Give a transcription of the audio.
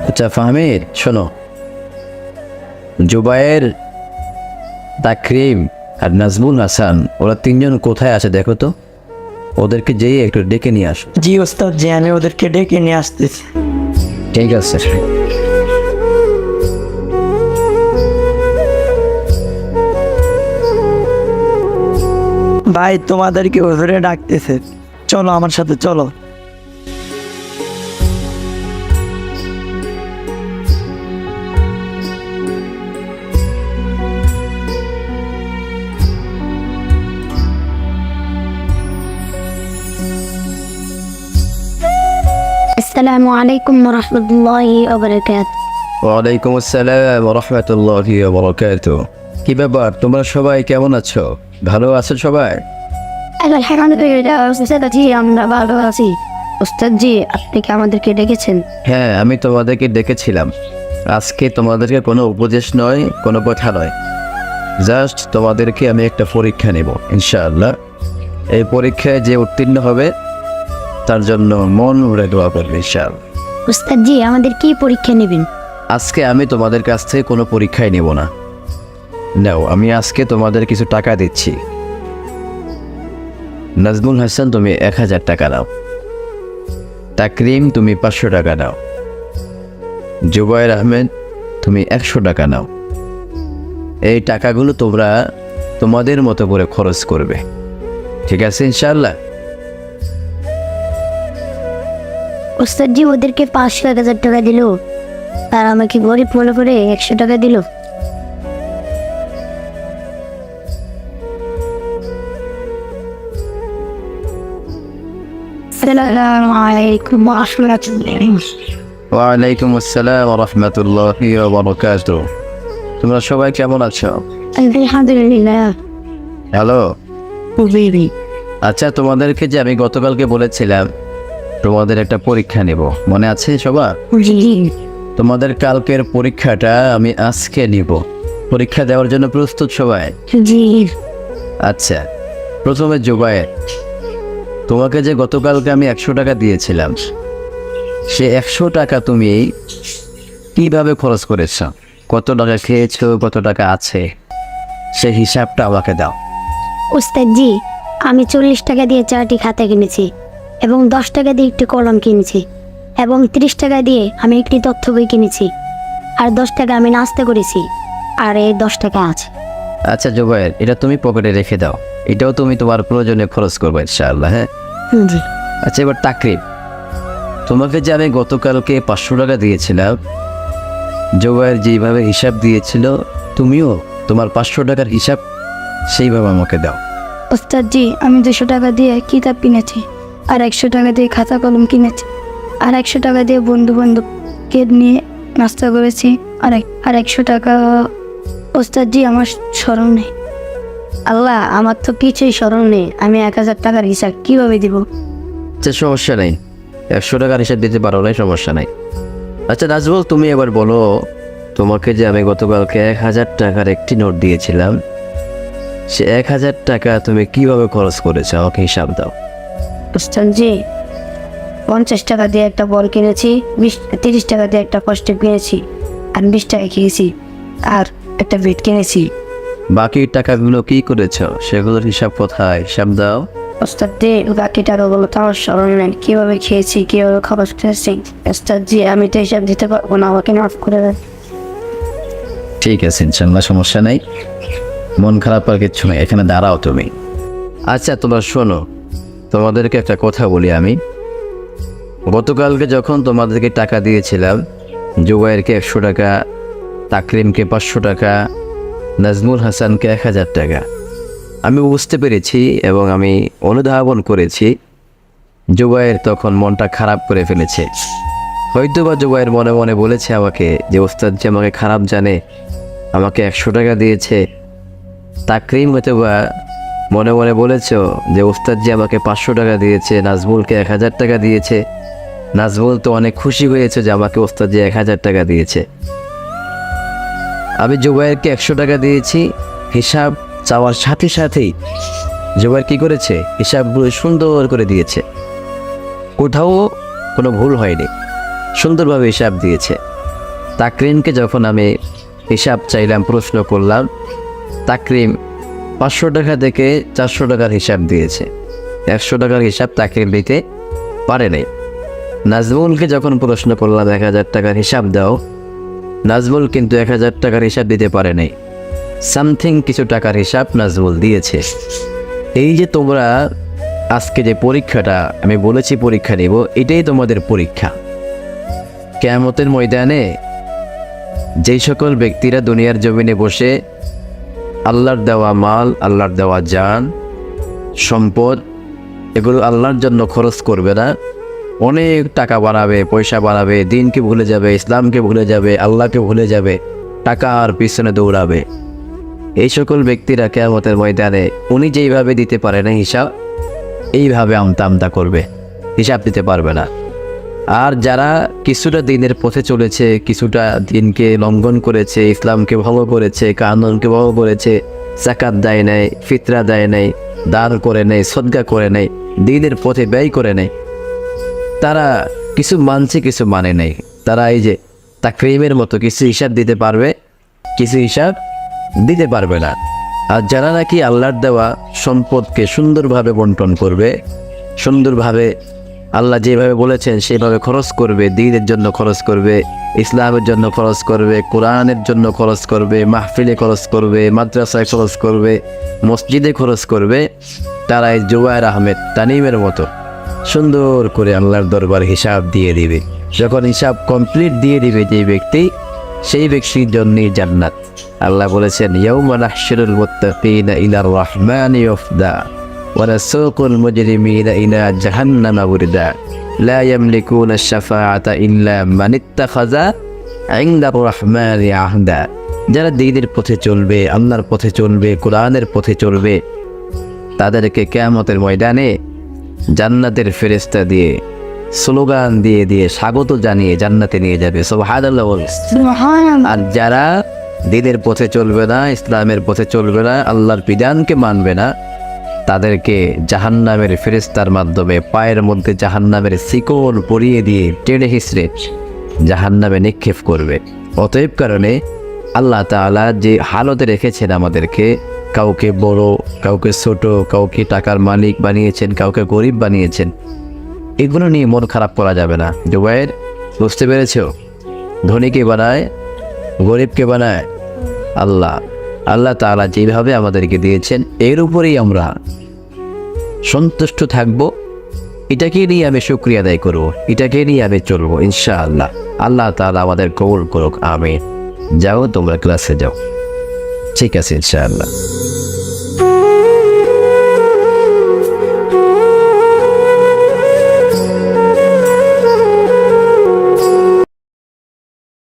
আচ্ছা ফাহমিদ, শোনো, জুবায়ের, তাকরিম আর নাজমুল হাসান ওরা তিনজন কোথায় আছে দেখো তো, ওদেরকে যেয়ে একটু ডেকে নিয়ে আসো। জি ওস্তাদ জি, আমি ওদেরকে ডেকে নিয়ে আসতেছি। ঠিক আছে। ভাই তোমাদেরকে হুজুরে ডাকতেছে, চলো আমার সাথে চলো। السلام عليكم ورحمة الله وبركاته. ওয়ালাইকুম আসসালাম ওয়া রাহমাতুল্লাহি ওয়া বারাকাতুহু। কি ব্যাপার, তোমরা সবাই কেমন আছো? ভালো আছো সবাই? আলহামদুলিল্লাহ উস্তাদ জি, আমরা ভালো আছি। উস্তাদ জি, আপনি কি আমাদেরকে ডেকেছেন? হ্যাঁ, আমি তোমাদেরকে ডেকেছিলাম। আজকে তোমাদেরকে কোনো উপদেশ নয়, কোনো কথা নয়, জাস্ট তোমাদেরকে আমি একটা পরীক্ষা নেব ইনশাআল্লাহ। এই পরীক্ষায় যে উত্তীর্ণ হবে তার জন্য মন ভরে দোয়া করবে ইনশাআল্লাহ। উস্তাদ জি, আমাদের কি পরীক্ষা নেবেন? আজকে আমি তোমাদের কাছ থেকে কোনো পরীক্ষাই নেব না। নাও, আমি আজকে তোমাদের কিছু টাকা দিচ্ছি। নাজমুল হাসান, তুমি 1000 টাকা নাও। তাকরিম, তুমি 500 টাকা নাও। জুবায়ের আহমেদ, তুমি 100 টাকা নাও। এই টাকাগুলো তোমরা তোমাদের মতো করে খরচ করবে, ঠিক আছে ইনশাআল্লাহ? উস্তাদ জি, ওদেরকে 500-1000 টাকা দিল, আর আমাকে গরিব মনে করে 100 টাকা দিল। আসসালামু আলাইকুম ওয়া রাহমাতুল্লাহি। ওয়ালাইকুম আসসালাম ওয়া রাহমাতুল্লাহি ওয়া বারাকাতুহু। তোমরা সবাই কেমন আছো? আলহামদুলিল্লাহ। হ্যালো। জি আচ্ছা, তোমাদেরকে যে আমি গতকালকে বলেছিলাম তোমাদের একটা পরীক্ষা নেব, মনে আছে সবার? জি তোমাদের কালকের পরীক্ষাটা আমি আজকে নিব। পরীক্ষা দেওয়ার জন্য প্রস্তুত সবাই? জি। আচ্ছা, প্রথমে জুবায়ের, তোমাকে যে গতকালকে আমি 100 টাকা দিয়েছিলাম, সে 100 টাকা তুমি কিভাবে খরচ করেছ? কত টাকা খেয়েছো, কত টাকা আছে, সেই হিসাবটা আমাকে দাও। উস্তাদ জি, আমি 40 টাকা দিয়ে 4টি খাতা কিনেছি, এবং 10 টাকা দিয়ে একটি কলম কিনেছি, এবং 30 টাকা দিয়ে আমি একটি তথ্য বই কিনেছি, আর 10 টাকা আমি নাস্তা করেছি, আর এই 10 টাকা আছে। আচ্ছা জুবায়ের, এটা তুমি পকেটে রেখে দাও, এটাও তুমি তোমার প্রয়োজনে খরচ করবে ইনশাআল্লাহ। হ্যাঁ। জি আচ্ছা, এবার তাকরিম, তোমাকে যে আমি গতকালকে 500 টাকা দিয়েছিলাম, জুবায়ের যেইভাবে হিসাব দিয়েছিল, তুমিও তোমার 500 টাকার হিসাব সেইভাবে আমাকে দাও। ওস্তাদ জি, আমি 200 টাকা দিয়ে কিতাব কিনেছি, আর 100 টাকা দিয়ে খাতা কলম কিনেছি, আর 100 টাকা দিয়ে বন্ধু বান্ধবকে নিয়ে নাস্তা করেছি, আর 100 টাকা ওস্তাদ জি আমার স্মরণ নেই। আল্লাহ, আমার তো কিছুই স্মরণ নেই, আমি 1000 টাকার হিসাব কিভাবে দিব? আচ্ছা, সমস্যা নেই, 100 টাকার হিসাব দিতে পারো না, সমস্যা নাই। আচ্ছা নাজমুল, তুমি এবার বলো, তোমাকে যে আমি গতকালকে 1000 টাকার একটি নোট দিয়েছিলাম, সে 1000 টাকা তুমি কিভাবে খরচ করেছো, আমাকে হিসাব দাও। ওস্তাদ জি, 50 টাকা দিয়ে একটা বল কিনেছি, 30 টাকা দিয়ে একটা কস্টেপ কিনেছি, আর 20 টাকা খেয়েছি, আর একটা বেড কিনেছি। বাকি টাকাগুলো কি করেছো, সেগুলোর হিসাব কোথায়, হিসাব দাও। ওস্তাদ জি, বাকি টাকাগুলো তো আমার স্মরণ নেই, কীভাবে খেয়েছি, কীভাবে খাবার খেয়েছি। ওস্তাদ জি, আমি তো হিসাব দিতে পারবো না, আমাকে মাফ করে দেন। ঠিক আছে ইনশাল্লাহ, সমস্যা নাই, মন খারাপ আর কিচ্ছু নেই, এখানে দাঁড়াও তুমি। আচ্ছা তোমরা শোনো, তোমাদেরকে একটা কথা বলি আমি। গতকালকে যখন তোমাদেরকে টাকা দিয়েছিলাম, জুবায়েরকে 100 টাকা, তাকরিমকে 500 টাকা, নাজমুল হাসানকে 1000 টাকা, আমি বুঝতে পেরেছি এবং আমি অনুধাবন করেছি জুবায়ের তখন মনটা খারাপ করে ফেলেছে। হয়তো বা জুবায়ের মনে মনে বলেছে আমাকে যে ওস্তাদ যে আমাকে খারাপ জানে, আমাকে 100 টাকা দিয়েছে। তাকরিম হয়তো বা মনে মনে বলেছ যে ওস্তাদ যে আমাকে 500 টাকা দিয়েছে, নাজমুলকে 1000 টাকা দিয়েছে, নাজমুল তো অনেক খুশি হয়েছে যে আমাকে ওস্তাদ যে 1000 টাকা দিয়েছে। আমি জুবায়েরকে 100 টাকা দিয়েছি, হিসাব চাওয়ার সাথে সাথেই জুবায়ের কি করেছে, হিসাবগুলো সুন্দর করে দিয়েছে, কোথাও কোনো ভুল হয়নি, সুন্দরভাবে হিসাব দিয়েছে। তাকরিমকে যখন আমি হিসাব চাইলাম, প্রশ্ন করলাম, তাকরিম 500 টাকা থেকে 400 টাকার হিসাব দিয়েছে। 100 টাকার হিসাব তাকরিম দিতে পারে নাই। নাজমুলকে যখন প্রশ্ন করলাম 1000 টাকার হিসাব দাও, নাজমুল কিন্তু 1000 টাকার হিসাব দিতে পারে নাই। সামথিং কিছু টাকার হিসাব নাজমুল দিয়েছে। এই যে তোমরা আজকে যে পরীক্ষাটা আমি বলেছি পরীক্ষা নেব, এটাই তোমাদের পরীক্ষা। কিয়ামতের ময়দানে যেই সকল ব্যক্তিরা দুনিয়ার জমিনে বসে আল্লাহর দেওয়া মাল, আল্লাহর দেওয়া জান, সম্পদ এগুলো আল্লাহর জন্য খরচ করবে না, অনেক টাকা বাড়াবে, পয়সা বাড়াবে, দিনকে ভুলে যাবে, ইসলামকে ভুলে যাবে, আল্লাহকে ভুলে যাবে, টাকার পিছনে দৌড়াবে, এই সকল ব্যক্তিরা কিয়ামতের ময়দানে উনি যেইভাবে দিতে পারে না হিসাব, এইভাবে আমতা আমতা করবে, হিসাব দিতে পারবে না। আর যারা কিছুটা দিনের পথে চলেছে, কিছুটা দিনকে লঙ্ঘন করেছে, ইসলামকে ভঙ্গ করেছে, কানুনকে ভঙ্গ করেছে, যাকাত দেয় নাই, ফিতরা দেয় নাই, দান করে নেয়, সদকা করে নেয়, দিনের পথে ব্যয় করে নেয়, তারা কিছু মানছে, কিছু মানে নেই। তারা এই যে তাকরিমের মতো কিছু হিসাব দিতে পারবে, কিছু হিসাব দিতে পারবে না। আর যারা নাকি আল্লাহর দেওয়া সম্পদকে সুন্দরভাবে বন্টন করবে, সুন্দরভাবে আল্লাহ যেভাবে বলেছেন সেভাবে খরচ করবে, দ্বীনের জন্য খরচ করবে, ইসলামের জন্য খরচ করবে, কোরআনের জন্য খরচ করবে, মাহফিলে খরচ করবে, মাদ্রাসায় খরচ করবে, মসজিদে খরচ করবে, তারা এই জুবায়ের আহমেদ তানিমের মতো সুন্দর করে আল্লাহর দরবার হিসাব দিয়ে দিবে। যখন হিসাব কমপ্লিট দিয়ে দিবে যে ব্যক্তি, সেই ব্যক্তির জন্যই জান্নাত। আল্লাহ বলেছেন, ইয়াউমা নাহশুরুল মুত্তাকিনা ইলার রাহমানি ওফদা ওয়া নাসুকুল মুজরিমিনা ইলা জাহান্নামা উরদা লা ইয়ামলিকুনা আশ-শাফাআতা ইল্লা মান ইত্তাখাযা ইনদার রাহমানি আহদা। যারা দ্বীনের পথে চলবে, আল্লাহর পথে চলবে, কোরআনের পথে চলবে, তাদেরকে কিয়ামতের ময়দানে জান্নাতের ফেরেশতা দিয়ে, স্লোগান দিয়ে দিয়ে স্বাগত জানিয়ে জান্নাতে নিয়ে যাবে। সুবহানাল্লাহ বলে। আর যারা দ্বীনের পথে চলবে না, ইসলামের পথে চলবে না, আল্লাহর বিধানকে মানবে না, তাদেরকে জাহান্নামের ফেরেশতার মাধ্যমে পায়ের মধ্যে জাহান্নামের শিকল পরিয়ে দিয়ে টেনে হিঁচড়ে জাহান্নামে নিক্ষেপ করবে। অতএব কারণে আল্লাহ তাআলা যে হালতে রেখেছেন আমাদেরকে, কাউকে বড়, কাউকে ছোট, কাউকে টাকার মালিক বানিয়েছেন, কাউকে গরিব বানিয়েছেন, এগুলো নিয়ে মন খারাপ করা যাবে না। জুবায়ের, বুঝতে পেরেছো? ধনীকে বানায়, গরিবকে বানায় আল্লাহ। আল্লাহ তাআলা যেভাবে আমাদেরকে দিয়েছেন এর উপরেই আমরা সন্তুষ্ট থাকব। এটাকে নিয়ে আমি শুকরিয়া আদায় করব, এটাকে নিয়ে আমি চলবো ইনশাআল্লাহ। আল্লাহ তাআলা আমাদের কবুল করুক, আমিন। যাও তোমরা ক্লাসে যাও, ঠিক আছে ইনশাআল্লাহ।